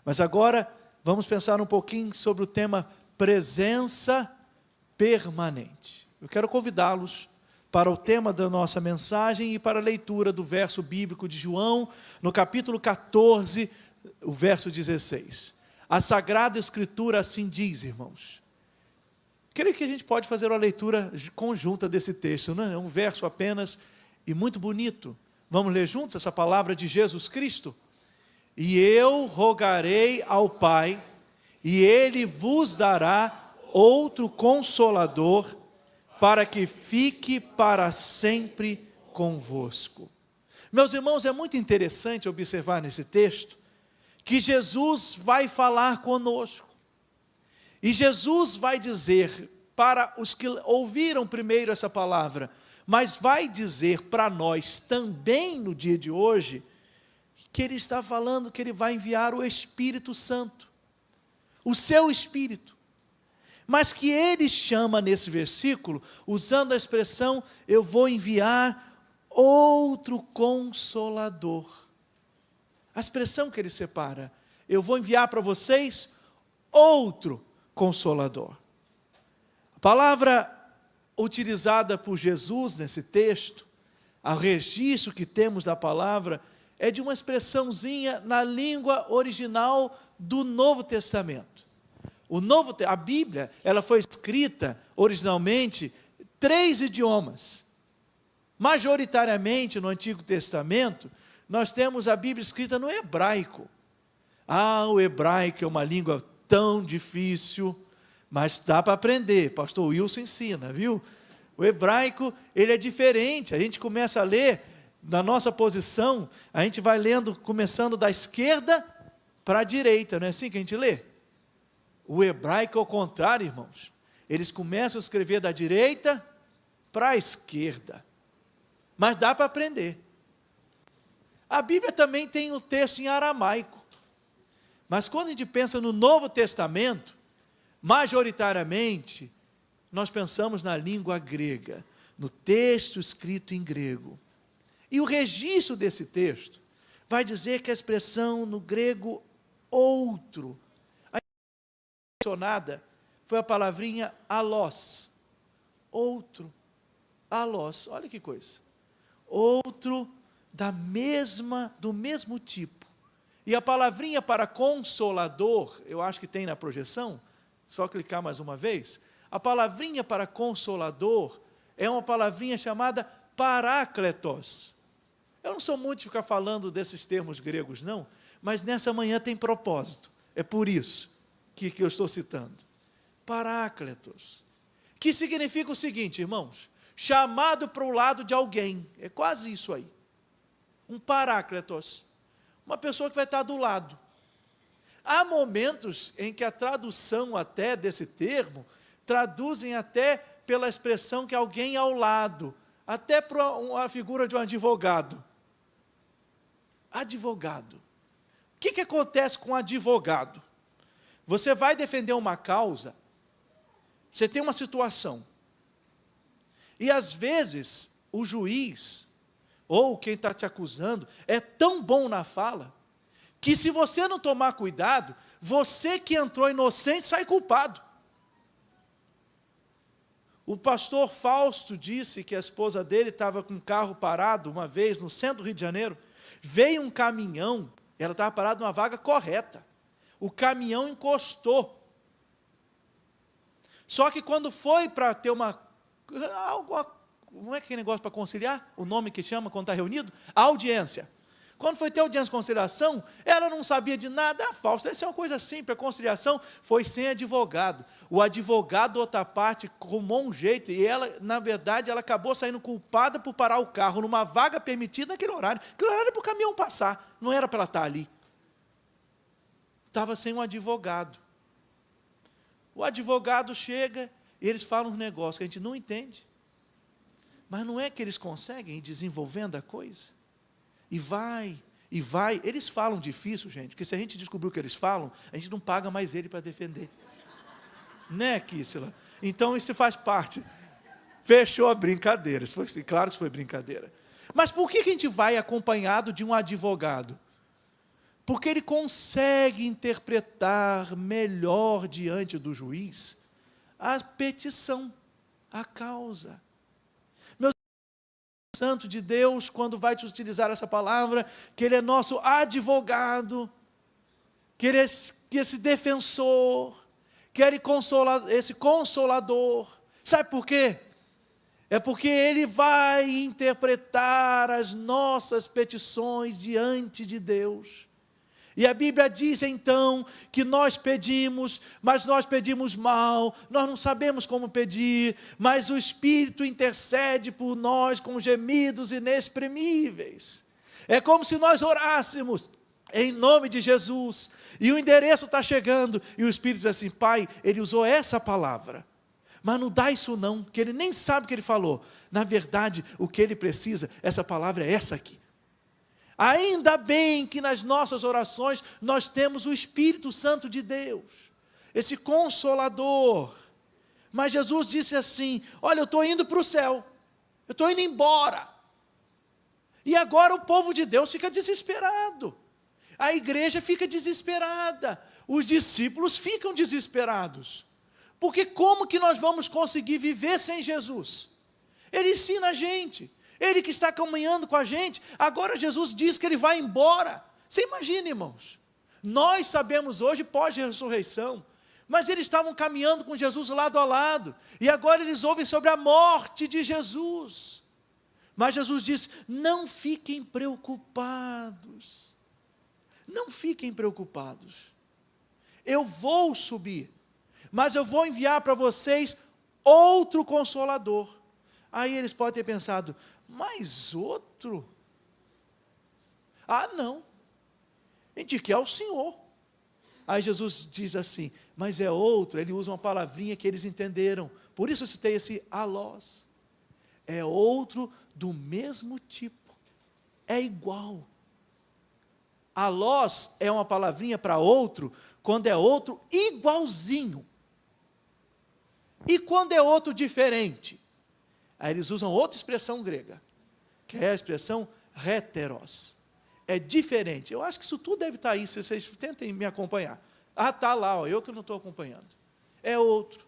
Mas agora vamos pensar um pouquinho sobre o tema presença permanente. Eu quero convidá-los para o tema da nossa mensagem e para a leitura do verso bíblico de João, no capítulo 14, o verso 16. A Sagrada Escritura assim diz, irmãos. Creio que a gente pode fazer uma leitura conjunta desse texto, não é? É um verso apenas e muito bonito. Vamos ler juntos essa palavra de Jesus Cristo? E eu rogarei ao Pai, e Ele vos dará outro Consolador, para que fique para sempre convosco. Meus irmãos, é muito interessante observar nesse texto, que Jesus vai falar conosco. E Jesus vai dizer para os que ouviram primeiro essa palavra, mas vai dizer para nós também no dia de hoje, que Ele está falando que Ele vai enviar o Espírito Santo, o seu Espírito, mas que Ele chama nesse versículo, usando a expressão, eu vou enviar outro Consolador. A expressão que Ele separa, eu vou enviar para vocês outro Consolador. A palavra utilizada por Jesus nesse texto, o registro que temos da palavra, é de uma expressãozinha na língua original do Novo Testamento. A Bíblia, ela foi escrita originalmente em 3 idiomas. Majoritariamente no Antigo Testamento, nós temos a Bíblia escrita no hebraico. O hebraico é uma língua tão difícil, mas dá para aprender. Pastor Wilson ensina, viu? O hebraico, ele é diferente. A gente começa a ler na nossa posição, a gente vai lendo, começando da esquerda para a direita, não é assim que a gente lê? O hebraico é o contrário, irmãos. Eles começam a escrever da direita para a esquerda. Mas dá para aprender. A Bíblia também tem um texto em aramaico. Mas quando a gente pensa no Novo Testamento, majoritariamente, nós pensamos na língua grega, no texto escrito em grego. E o registro desse texto vai dizer que a expressão no grego outro, a mencionada foi a palavrinha alós. Outro, alós, olha que coisa. Outro do mesmo tipo. E a palavrinha para consolador, eu acho que tem na projeção, só clicar mais uma vez. A palavrinha para consolador é uma palavrinha chamada parácletos. Eu não sou muito de ficar falando desses termos gregos, não, mas nessa manhã tem propósito. É por isso que eu estou citando. Parácletos. Que significa o seguinte, irmãos, chamado para o lado de alguém. É quase isso aí. Um parácletos. Uma pessoa que vai estar do lado. Há momentos em que a tradução até desse termo, traduzem até pela expressão que alguém ao lado, até para a figura de um advogado. Advogado. O que acontece com um advogado? Você vai defender uma causa, você tem uma situação, e às vezes o juiz, ou quem está te acusando, é tão bom na fala, que se você não tomar cuidado, você que entrou inocente sai culpado. O pastor Fausto disse que a esposa dele estava com um carro parado uma vez no centro do Rio de Janeiro, veio um caminhão, ela estava parada numa vaga correta, o caminhão encostou. Só que quando foi para ter como é que é negócio para conciliar? O nome que chama quando está reunido? Audiência. Quando foi ter audiência de conciliação, ela não sabia de nada. Fausto, isso é uma coisa simples, a conciliação foi sem advogado. O advogado da outra parte arrumou um jeito, e ela, na verdade, ela acabou saindo culpada por parar o carro numa vaga permitida naquele horário. Aquele horário era para o caminhão passar, não era para ela estar ali. Estava sem um advogado. O advogado chega, e eles falam um negócio que a gente não entende. Mas não é que eles conseguem ir desenvolvendo a coisa? E vai, eles falam difícil, gente, porque se a gente descobrir o que eles falam, a gente não paga mais ele para defender. Né, Kíssila? Então isso faz parte. Fechou a brincadeira, claro que isso foi brincadeira. Mas por que a gente vai acompanhado de um advogado? porque ele consegue interpretar melhor diante do juiz a petição, a causa. Meu Santo de Deus, quando vai te utilizar essa palavra, que ele é nosso advogado, que ele é esse defensor, que ele esse consolador. Sabe por quê? É porque ele vai interpretar as nossas petições diante de Deus. E a Bíblia diz então que nós pedimos, mas nós pedimos mal, nós não sabemos como pedir, mas o Espírito intercede por nós com gemidos inexprimíveis. É como se nós orássemos em nome de Jesus, e o endereço está chegando, e o Espírito diz assim: Pai, ele usou essa palavra, mas não dá isso não, porque ele nem sabe o que ele falou. Na verdade, o que ele precisa, essa palavra é essa aqui. Ainda bem que nas nossas orações nós temos o Espírito Santo de Deus, esse Consolador. Mas Jesus disse assim: olha, eu estou indo para o céu, eu estou indo embora. E agora o povo de Deus fica desesperado, a igreja fica desesperada, os discípulos ficam desesperados, porque como que nós vamos conseguir viver sem Jesus? Ele ensina a gente, ele que está caminhando com a gente. Agora Jesus diz que ele vai embora. Você imagina, irmãos, nós sabemos hoje pós-ressurreição, mas eles estavam caminhando com Jesus lado a lado, e agora eles ouvem sobre a morte de Jesus. Mas Jesus diz: não fiquem preocupados, não fiquem preocupados, eu vou subir, mas eu vou enviar para vocês outro Consolador. Aí eles podem ter pensado: mais outro? Ah, não, a gente quer o Senhor. Aí Jesus diz assim: mas é outro. Ele usa uma palavrinha que eles entenderam, por isso eu citei esse alós. É outro do mesmo tipo, é igual. Alós é uma palavrinha para outro, quando é outro igualzinho. E quando é outro diferente? Aí eles usam outra expressão grega, que é a expressão heteros. É diferente. Eu acho que isso tudo deve estar aí, se vocês tentem me acompanhar. Ah, está lá, ó, eu que não estou acompanhando. É outro.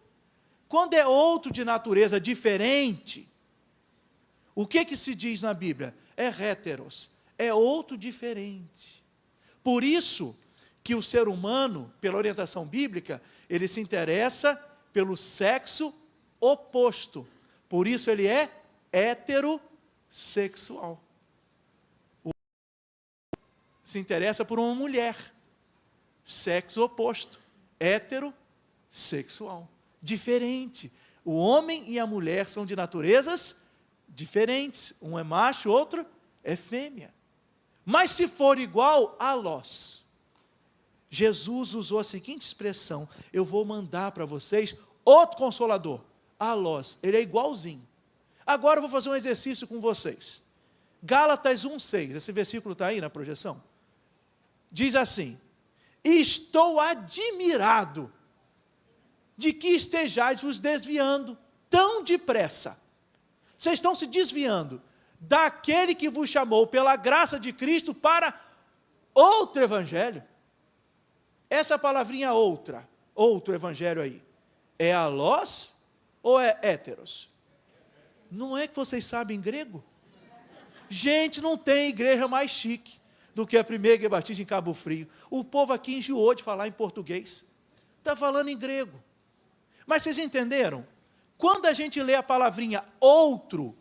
Quando é outro de natureza diferente, o que se diz na Bíblia? É heteros, é outro diferente. Por isso que o ser humano, pela orientação bíblica, ele se interessa pelo sexo oposto. Por isso ele é heterossexual. Se interessa por uma mulher, sexo oposto, heterossexual, diferente. O homem e a mulher são de naturezas diferentes, um é macho, outro é fêmea. Mas se for igual, alós. Jesus usou a seguinte expressão: eu vou mandar para vocês outro Consolador, alós, ele é igualzinho. Agora eu vou fazer um exercício com vocês. Gálatas 1,6, esse versículo está aí na projeção. Diz assim: estou admirado de que estejais vos desviando tão depressa. Vocês estão se desviando daquele que vos chamou pela graça de Cristo para outro evangelho. Essa palavrinha outra, outro evangelho aí, é alós ou é heteros? Não é que vocês sabem grego? Gente, não tem igreja mais chique do que a Primeira Igreja Batista em Cabo Frio. O povo aqui enjoou de falar em português, está falando em grego. Mas vocês entenderam? Quando a gente lê a palavrinha outro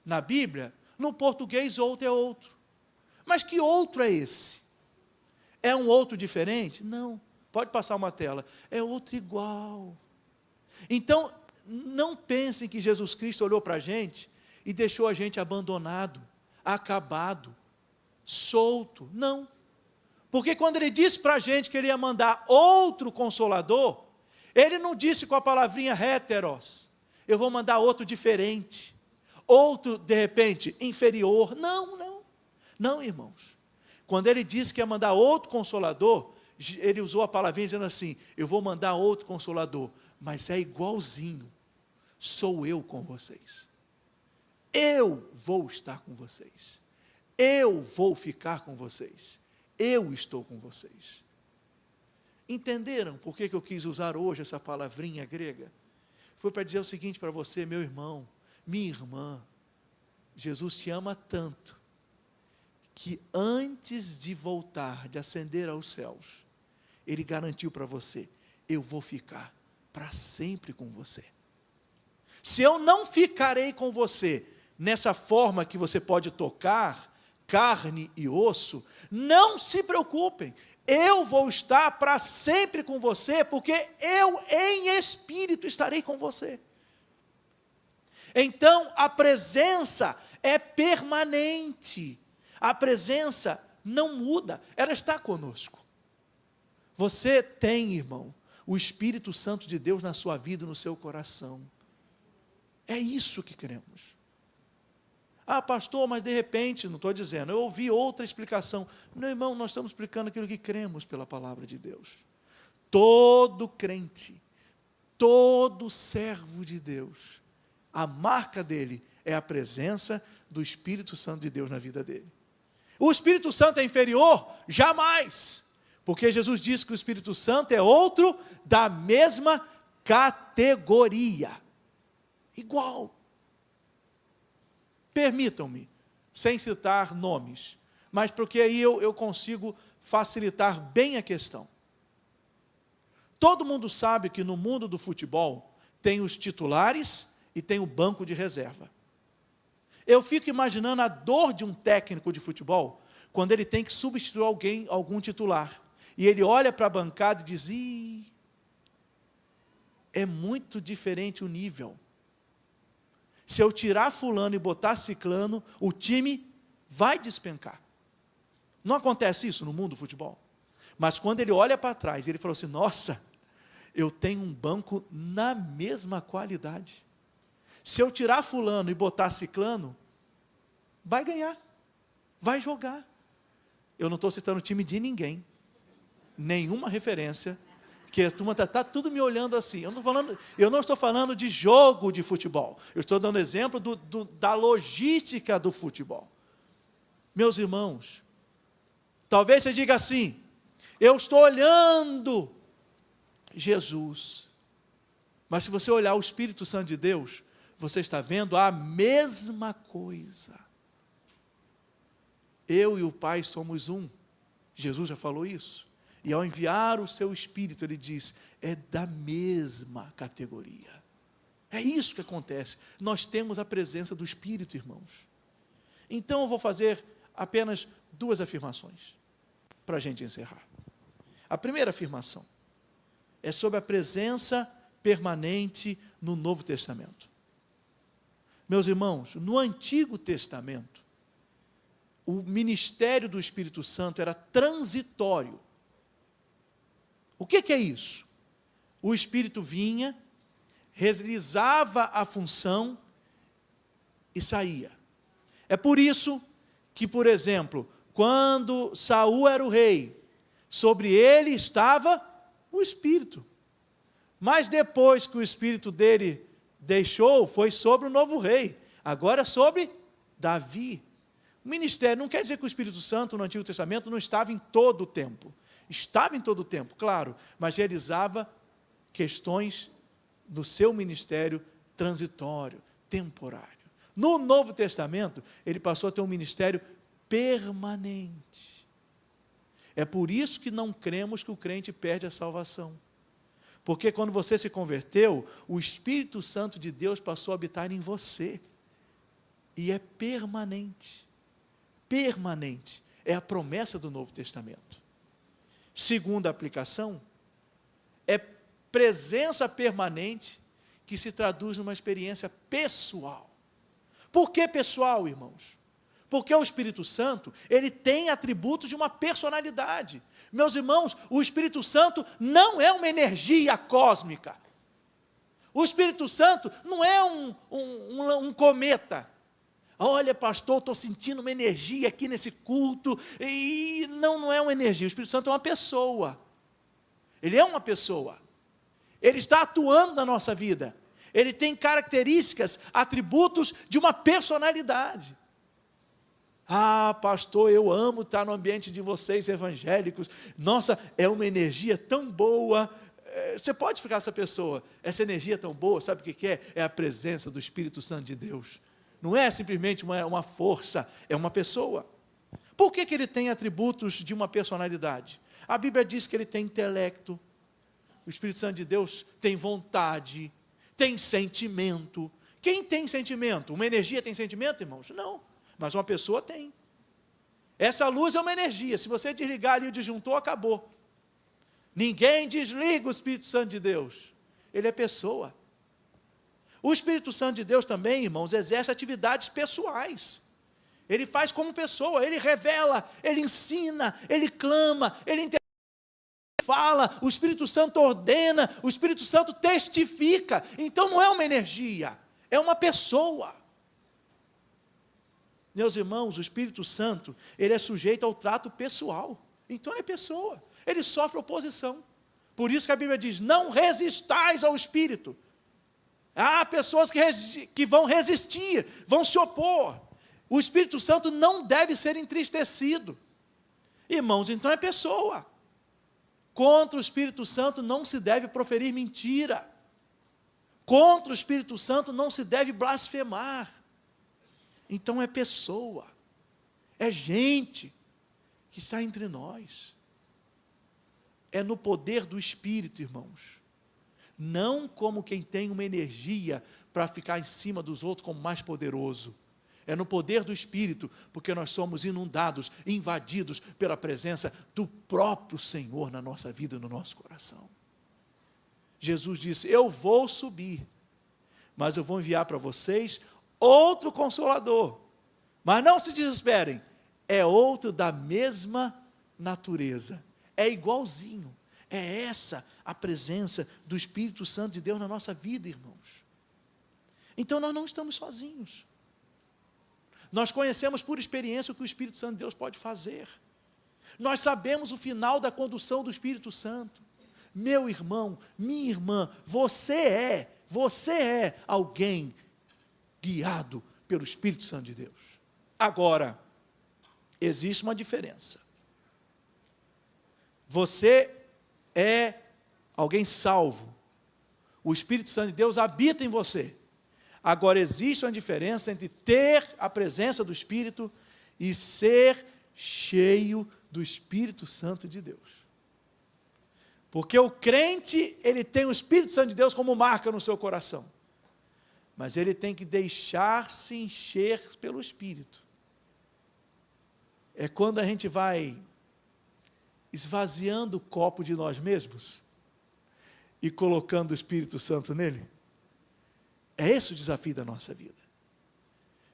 na Bíblia, no português outro é outro. Mas que outro é esse? É um outro diferente? Não. Pode passar uma tela. É outro igual. Então, não pensem que Jesus Cristo olhou para a gente e deixou a gente abandonado, acabado, solto. Não. Porque quando ele disse para a gente que ele ia mandar outro Consolador, ele não disse com a palavrinha heteros: eu vou mandar outro diferente, outro, de repente, inferior. Não, não. Não, irmãos. Quando ele disse que ia mandar outro Consolador, ele usou a palavrinha dizendo assim: eu vou mandar outro Consolador, mas é igualzinho. Sou eu com vocês. Eu vou estar com vocês. Eu vou ficar com vocês. eu estou com vocês. Entenderam por que eu quis usar hoje essa palavrinha grega? Foi para dizer o seguinte para você, meu irmão, minha irmã, Jesus te ama tanto, que antes de voltar, de ascender aos céus, Ele garantiu para você, eu vou ficar para sempre com você. Se eu não ficarei com você, nessa forma que você pode tocar, carne e osso, não se preocupem, eu vou estar para sempre com você, porque eu em espírito estarei com você. Então a presença é permanente, a presença não muda, ela está conosco. Você tem, irmão, o Espírito Santo de Deus na sua vida, no seu coração. É isso que cremos. Ah, pastor, mas de repente, não estou dizendo, eu ouvi outra explicação. Não, irmão, nós estamos explicando aquilo que cremos pela palavra de Deus. Todo crente, todo servo de Deus, a marca dele é a presença do Espírito Santo de Deus na vida dele. O Espírito Santo é inferior? Jamais, porque Jesus disse que o Espírito Santo é outro da mesma categoria, igual. Permitam-me, sem citar nomes, mas porque aí eu consigo facilitar bem a questão. Todo mundo sabe que no mundo do futebol tem os titulares e tem o banco de reserva. Eu fico imaginando a dor de um técnico de futebol quando ele tem que substituir algum titular. E ele olha para a bancada e diz, é muito diferente o nível. Se eu tirar fulano e botar ciclano, o time vai despencar. Não acontece isso no mundo do futebol. Mas quando ele olha para trás, ele falou assim, nossa, eu tenho um banco na mesma qualidade. Se eu tirar fulano e botar ciclano, vai ganhar, vai jogar. Eu não estou citando o time de ninguém, nenhuma referência, que a turma está tudo me olhando assim. Eu não estou falando de jogo de futebol. Eu estou dando exemplo da logística do futebol. Meus irmãos, talvez você diga assim, eu estou olhando Jesus. Mas se você olhar o Espírito Santo de Deus, você está vendo a mesma coisa. Eu e o Pai somos um. Jesus já falou isso. E ao enviar o seu Espírito, ele diz, é da mesma categoria. É isso que acontece. Nós temos a presença do Espírito, irmãos. Então eu vou fazer apenas 2 afirmações, para a gente encerrar. A primeira afirmação é sobre a presença permanente no Novo Testamento. Meus irmãos, no Antigo Testamento, o ministério do Espírito Santo era transitório. O que é isso? O Espírito vinha, realizava a função e saía. É por isso que, por exemplo, quando Saul era o rei, sobre ele estava o Espírito. Mas depois que o Espírito dele deixou, foi sobre o novo rei. Agora é sobre Davi. O ministério não quer dizer que o Espírito Santo no Antigo Testamento não estava em todo o tempo. Estava em todo o tempo, claro, mas realizava questões do seu ministério transitório, temporário. No Novo Testamento, ele passou a ter um ministério permanente. É por isso que não cremos que o crente perde a salvação. Porque quando você se converteu, o Espírito Santo de Deus passou a habitar em você. E é permanente. Permanente. É a promessa do Novo Testamento. Segunda aplicação, é presença permanente que se traduz numa experiência pessoal. Por que pessoal, irmãos? Porque o Espírito Santo, ele tem atributos de uma personalidade. Meus irmãos, o Espírito Santo não é uma energia cósmica. O Espírito Santo não é um cometa. Olha, pastor, estou sentindo uma energia aqui nesse culto. E não é uma energia. O Espírito Santo é uma pessoa. Ele é uma pessoa. Ele está atuando na nossa vida. Ele tem características, atributos de uma personalidade. Ah, pastor, eu amo estar no ambiente de vocês evangélicos. Nossa, é uma energia tão boa. Você pode explicar a essa pessoa, essa energia tão boa, sabe o que é? É a presença do Espírito Santo de Deus. Não é simplesmente uma força, é uma pessoa. Por que ele tem atributos de uma personalidade? A Bíblia diz que ele tem intelecto. O Espírito Santo de Deus tem vontade, tem sentimento. Quem tem sentimento? Uma energia tem sentimento, irmãos? Não, mas uma pessoa tem. Essa luz é uma energia, se você desligar ali o disjuntor, acabou. Ninguém desliga o Espírito Santo de Deus, ele é pessoa. O Espírito Santo de Deus também, irmãos, exerce atividades pessoais. Ele faz como pessoa, ele revela, ele ensina, ele clama, ele fala, o Espírito Santo ordena, o Espírito Santo testifica. Então não é uma energia, é uma pessoa. Meus irmãos, o Espírito Santo, ele é sujeito ao trato pessoal. Então ele é pessoa, ele sofre oposição. Por isso que a Bíblia diz, não resistais ao Espírito. Há pessoas que vão resistir, vão se opor. O Espírito Santo não deve ser entristecido. Irmãos, então é pessoa. Contra o Espírito Santo não se deve proferir mentira. Contra o Espírito Santo não se deve blasfemar. Então é pessoa. É gente que está entre nós. É no poder do Espírito, irmãos. Não como quem tem uma energia para ficar em cima dos outros como mais poderoso. É no poder do Espírito, porque nós somos inundados, invadidos pela presença do próprio Senhor na nossa vida e no nosso coração. Jesus disse, eu vou subir, mas eu vou enviar para vocês outro Consolador. Mas não se desesperem, é outro da mesma natureza, é igualzinho. É essa a presença do Espírito Santo de Deus na nossa vida, irmãos. Então nós não estamos sozinhos. Nós conhecemos por experiência o que o Espírito Santo de Deus pode fazer. Nós sabemos o final da condução do Espírito Santo. Meu irmão, minha irmã, você é alguém guiado pelo Espírito Santo de Deus. Agora, existe uma diferença. Você é alguém salvo. O Espírito Santo de Deus habita em você. Agora, existe uma diferença entre ter a presença do Espírito e ser cheio do Espírito Santo de Deus. Porque o crente, ele tem o Espírito Santo de Deus como marca no seu coração. Mas ele tem que deixar-se encher pelo Espírito. É quando a gente vai esvaziando o copo de nós mesmos e colocando o Espírito Santo nele. É esse o desafio da nossa vida.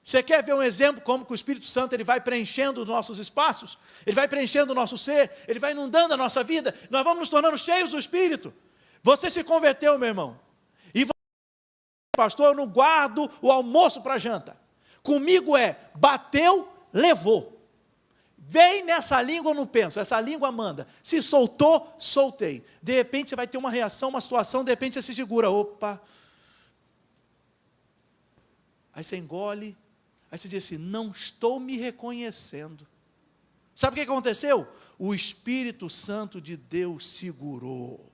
Você quer ver um exemplo como que o Espírito Santo ele vai preenchendo os nossos espaços? Ele vai preenchendo o nosso ser, ele vai inundando a nossa vida, nós vamos nos tornando cheios do Espírito. Você se converteu, meu irmão, e você, pastor, eu não guardo o almoço para janta. Comigo é, bateu, levou. Vem nessa língua, eu não penso, essa língua manda. Se soltou, soltei. De repente você vai ter uma reação, uma situação, de repente você se segura, opa. Aí você engole, aí você diz assim, não estou me reconhecendo. Sabe o que aconteceu? O Espírito Santo de Deus segurou.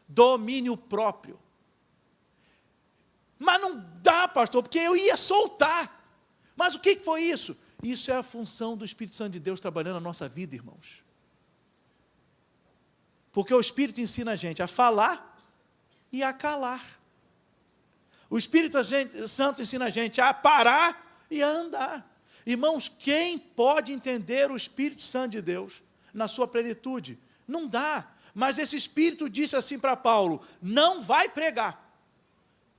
Domínio próprio. Mas não dá, pastor, porque eu ia soltar. Mas o que foi isso? Isso é a função do Espírito Santo de Deus trabalhando na nossa vida, irmãos. Porque o Espírito ensina a gente a falar e a calar. O Espírito Santo ensina a gente a parar e a andar. Irmãos, quem pode entender o Espírito Santo de Deus na sua plenitude? Não dá. Mas esse Espírito disse assim para Paulo, não vai pregar.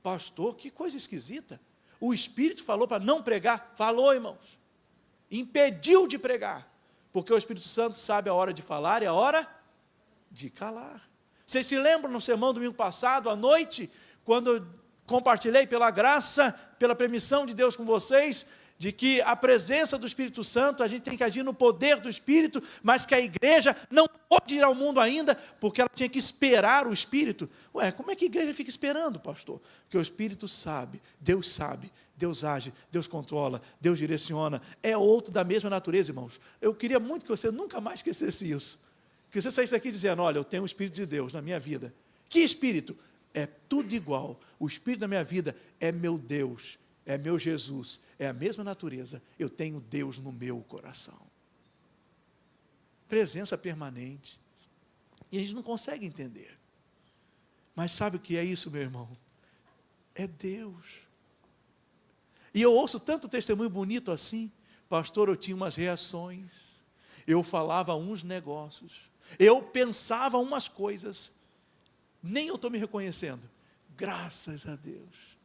Pastor, que coisa esquisita. O Espírito falou para não pregar? Falou, irmãos. Impediu de pregar. Porque o Espírito Santo sabe a hora de falar e a hora de calar. Vocês se lembram no sermão domingo passado, à noite, quando eu compartilhei pela graça, pela permissão de Deus com vocês, de que a presença do Espírito Santo, a gente tem que agir no poder do Espírito, mas que a igreja não pode ir ao mundo ainda, porque ela tinha que esperar o Espírito. Ué, como é que a igreja fica esperando, pastor? Porque o Espírito sabe, Deus sabe, Deus age, Deus controla, Deus direciona, é outro da mesma natureza, irmãos. Eu queria muito que você nunca mais esquecesse isso, que você saísse daqui dizendo, olha, eu tenho o Espírito de Deus na minha vida. Que Espírito? É tudo igual, o Espírito da minha vida é meu Deus, é meu Jesus, é a mesma natureza, eu tenho Deus no meu coração. Presença permanente, e a gente não consegue entender, mas sabe o que é isso, meu irmão? É Deus. E eu ouço tanto testemunho bonito assim, pastor, eu tinha umas reações, eu falava uns negócios, eu pensava umas coisas, nem eu estou me reconhecendo, graças a Deus,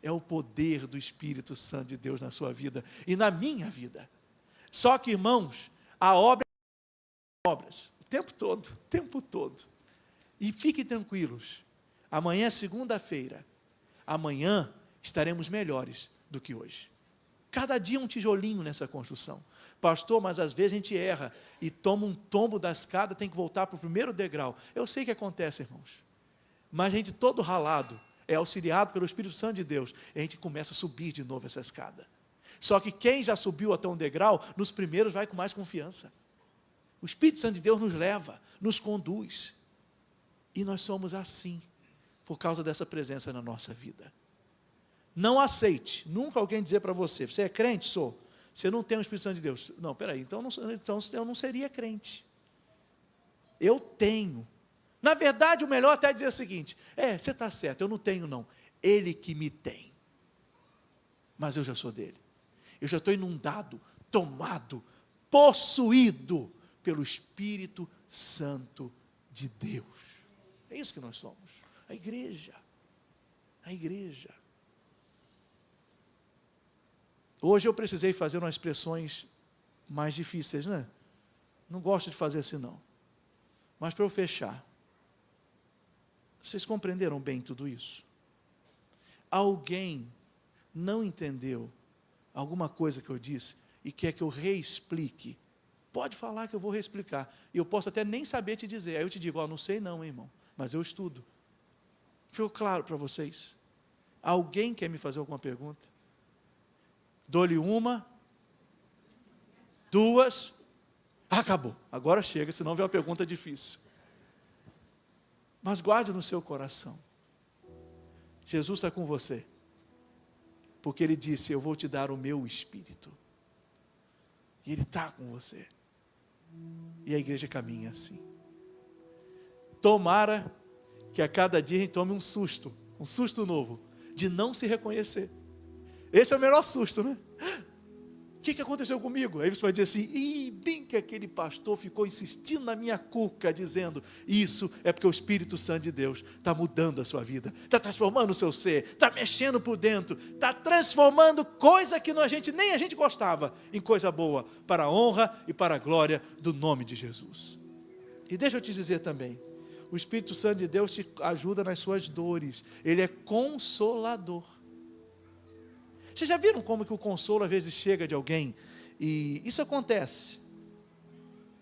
é o poder do Espírito Santo de Deus na sua vida e na minha vida. Só que, irmãos, a obra é obras, o tempo todo, e fiquem tranquilos, amanhã é segunda-feira, amanhã estaremos melhores do que hoje. Cada dia um tijolinho nessa construção. Pastor, mas às vezes a gente erra e toma um tombo da escada, tem que voltar para o primeiro degrau. Eu sei que acontece, irmãos. Mas a gente todo ralado, é auxiliado pelo Espírito Santo de Deus, e a gente começa a subir de novo essa escada. Só que quem já subiu até um degrau, nos primeiros vai com mais confiança. O Espírito Santo de Deus nos leva, nos conduz. E nós somos assim, por causa dessa presença na nossa vida. Não aceite, nunca alguém dizer para você, você é crente? Sou. Você não tem o Espírito Santo de Deus. Não, peraí, então eu não seria crente. Eu tenho. Na verdade, o melhor até é dizer o seguinte, você está certo, eu não tenho não. Ele que me tem. Mas eu já sou dele. Eu já estou inundado, tomado, possuído pelo Espírito Santo de Deus. É isso que nós somos. A igreja. A igreja. Hoje eu precisei fazer umas expressões mais difíceis, né? Não gosto de fazer assim não. Mas para eu fechar, vocês compreenderam bem tudo isso? Alguém não entendeu alguma coisa que eu disse e quer que eu reexplique? Pode falar que eu vou reexplicar. E eu posso até nem saber te dizer. Aí eu te digo, não sei não, irmão, mas eu estudo. Ficou claro para vocês? Alguém quer me fazer alguma pergunta? Dou-lhe uma, duas, acabou. Agora chega, senão vem uma pergunta difícil. Mas guarde no seu coração. Jesus está com você. Porque Ele disse, eu vou te dar o meu Espírito. E Ele está com você. E a igreja caminha assim. Tomara que a cada dia a gente tome um susto novo, de não se reconhecer. Esse é o melhor susto, né? O que aconteceu comigo? Aí você vai dizer assim, bem que aquele pastor ficou insistindo na minha cuca, dizendo, isso é porque o Espírito Santo de Deus está mudando a sua vida, está transformando o seu ser, está mexendo por dentro, está transformando coisa que nem a gente gostava, em coisa boa, para a honra e para a glória do nome de Jesus. E deixa eu te dizer também, o Espírito Santo de Deus te ajuda nas suas dores, Ele é consolador. Vocês já viram como que o consolo às vezes chega de alguém? E isso acontece.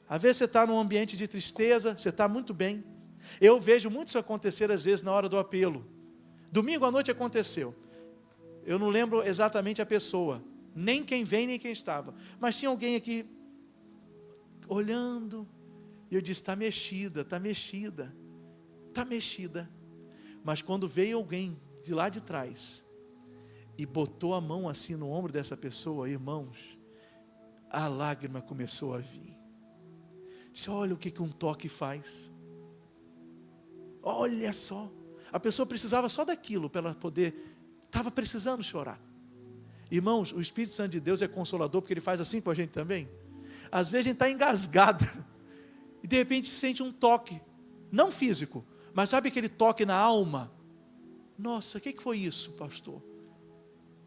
Às vezes você está num ambiente de tristeza, você está muito bem. Eu vejo muito isso acontecer às vezes na hora do apelo. Domingo à noite aconteceu. Eu não lembro exatamente a pessoa, nem quem vem, nem quem estava. Mas tinha alguém aqui, olhando, e eu disse, está mexida, está mexida. Está mexida. Mas quando veio alguém de lá de trás, e botou a mão assim no ombro dessa pessoa, irmãos, a lágrima começou a vir. Você olha o que um toque faz. Olha só, a pessoa precisava só daquilo para ela poder, estava precisando chorar. Irmãos, o Espírito Santo de Deus é consolador, porque Ele faz assim com a gente também. Às vezes a gente está engasgado, e de repente sente um toque, não físico, mas sabe aquele toque na alma? Nossa, o que foi isso, pastor?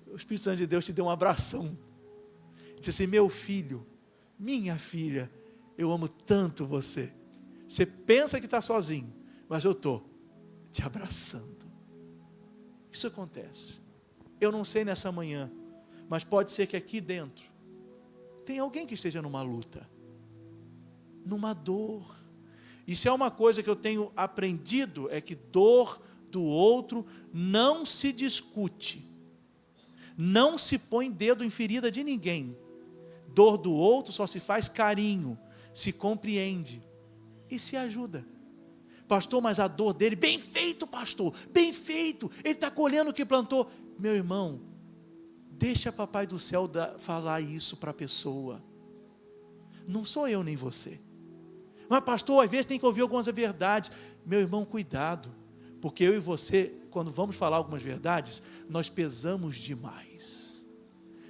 O Espírito Santo de Deus te deu um abração. Disse assim, meu filho, minha filha, eu amo tanto você. Você pensa que está sozinho, mas eu estou te abraçando. Isso acontece. Eu não sei nessa manhã, mas pode ser que aqui dentro tem alguém que esteja numa luta, numa dor. E se é uma coisa que eu tenho aprendido, é que dor do outro não se discute. Não se põe dedo em ferida de ninguém. Dor do outro só se faz carinho, se compreende e se ajuda. Pastor, mas a dor dele, bem feito pastor, bem feito, ele está colhendo o que plantou. Meu irmão, deixa papai do céu falar isso para a pessoa. Não sou eu nem você. Mas pastor, às vezes tem que ouvir algumas verdades. Meu irmão, cuidado, porque eu e você, quando vamos falar algumas verdades, nós pesamos demais.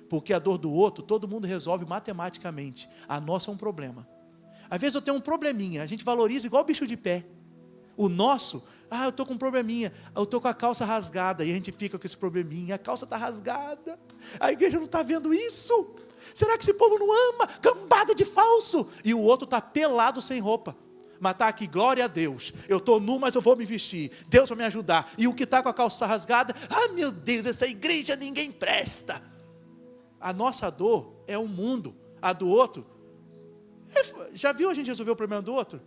Porque a dor do outro, todo mundo resolve matematicamente. A nossa é um problema. Às vezes eu tenho um probleminha, a gente valoriza igual bicho de pé. O nosso, eu estou com um probleminha, eu estou com a calça rasgada, e a gente fica com esse probleminha, a calça está rasgada, a igreja não está vendo isso, será que esse povo não ama? Cambada de falso, e o outro está pelado sem roupa, mas está aqui, glória a Deus, eu estou nu, mas eu vou me vestir, Deus vai me ajudar, e o que está com a calça rasgada, meu Deus, essa igreja ninguém presta. A nossa dor é o mundo, a do outro, já viu a gente resolver o problema do outro?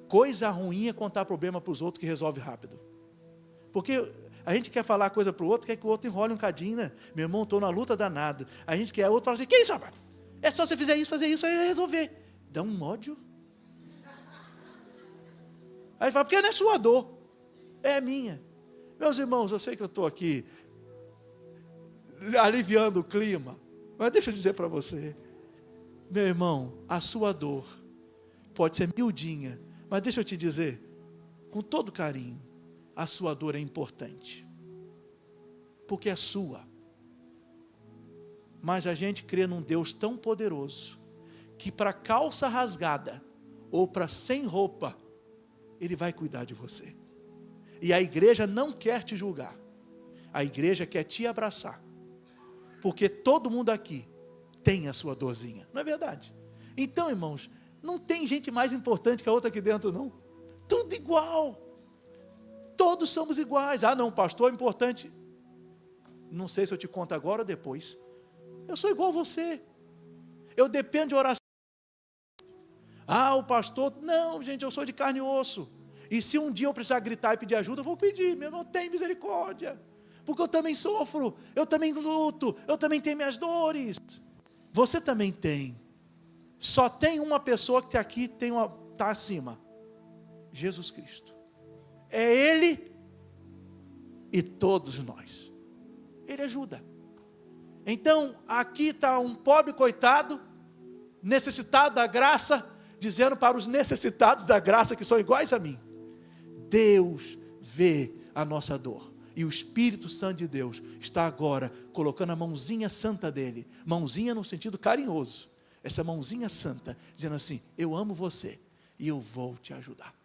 Coisa ruim é contar problema para os outros que resolve rápido. Porque a gente quer falar coisa para o outro, quer que o outro enrole um cadinho, né? Meu irmão, estou na luta danada. A gente quer, o outro fala assim, que isso, rapaz? É só você fazer isso, aí resolver. Dá um ódio. Aí fala, porque não é sua dor, é minha. Meus irmãos, eu sei que eu estou aqui aliviando o clima, mas deixa eu dizer para você, meu irmão, a sua dor pode ser miudinha, mas deixa eu te dizer, com todo carinho, a sua dor é importante, porque é sua. Mas a gente crê num Deus tão poderoso, que para calça rasgada, ou para sem roupa, Ele vai cuidar de você. E a igreja não quer te julgar, a igreja quer te abraçar, porque todo mundo aqui tem a sua dorzinha, não é verdade? Então, irmãos, não tem gente mais importante que a outra aqui dentro, não. Tudo igual. Todos somos iguais. Não, pastor é importante. Não sei se eu te conto agora ou depois. Eu sou igual a você. Eu dependo de oração. O pastor... Não, gente, eu sou de carne e osso. E se um dia eu precisar gritar e pedir ajuda, eu vou pedir. Meu irmão, tem misericórdia. Porque eu também sofro. Eu também luto. Eu também tenho minhas dores. Você também tem. Só tem uma pessoa que aqui está acima. Jesus Cristo. É Ele e todos nós. Ele ajuda. Então, aqui está um pobre coitado, necessitado da graça, dizendo para os necessitados da graça, que são iguais a mim, Deus vê a nossa dor. E o Espírito Santo de Deus está agora colocando a mãozinha santa dele, mãozinha no sentido carinhoso, essa mãozinha santa, dizendo assim, eu amo você e eu vou te ajudar.